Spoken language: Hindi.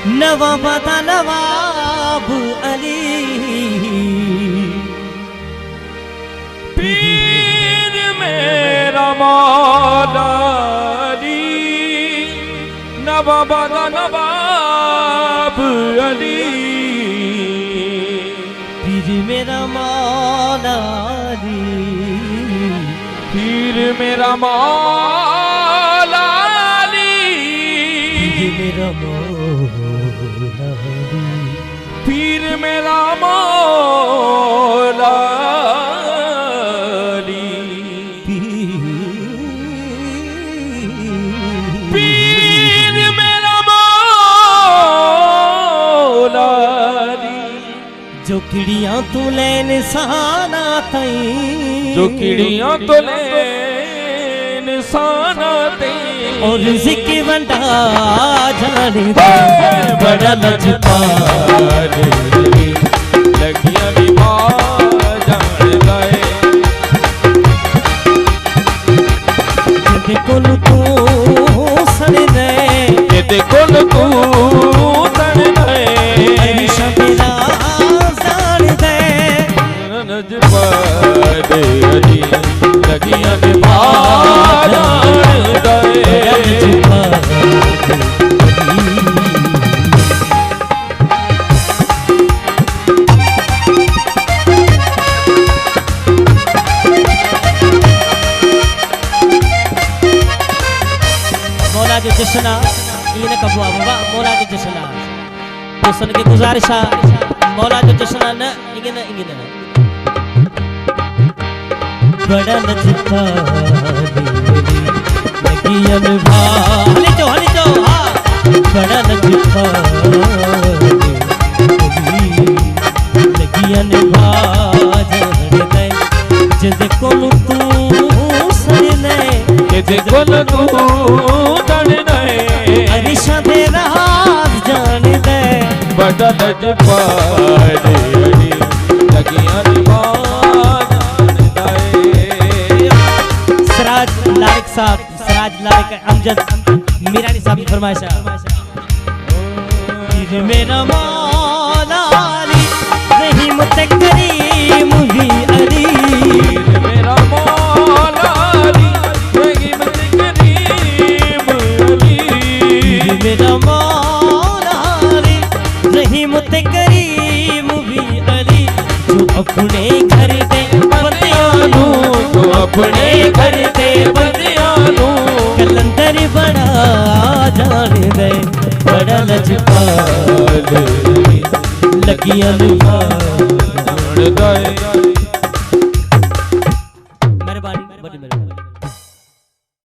नवाब दा नवाब अली पीर मेरा मौला अली नवाब दा नवाब अली पीर मेरा मौला अली पीर मेरा मौला अली पीर मेरा मौला अली पीर मेरा मौला अली पीर मेरा मौला अली जो किड़ियां तू ले निशाना तई जो किड़ियां तो ले निशाना ते और रिज़्क़ वंडा जाने दे बड़ा लजपाल लगियां भी जान गए जिंदे कोल तू सड़ दे जिंदे कोल तू सड़ दे हमेशा मेरा जान दे लजपाल अली लगियां भी जान गए मौला जो जश्ना इन कबुआ बाबा मौला जो जश्ना दोस्तन की गुजारिश मौला जो जश्ना न इंगिन इंगिन बड़ा लजपा लगियन भा हली जो हां बड़ा लजपा लगियन भा जहर दे जिंदे कोल तू सर ने जिंदे कोल तू हमेशा तेरा हाथ जान दे बड़ा लजपाल अली लगियां सराज लारिक साहब सराज लारिक अमजद मीरानी साहब की फरमाइश है मेरा मौला अली रहीम ते करीम भी अली मेरा मौला अली रहीम ते करीम अली मेरा मौला अली रहीम ते करीम भी अली जो अपने घर दे बंदियां नू तो अपने घर दे बंदियां नू कलंदर बड़ा जान दे बड़ा लजपाल लगियां जान गए मेहरबानी बड़ी मेहरबानी।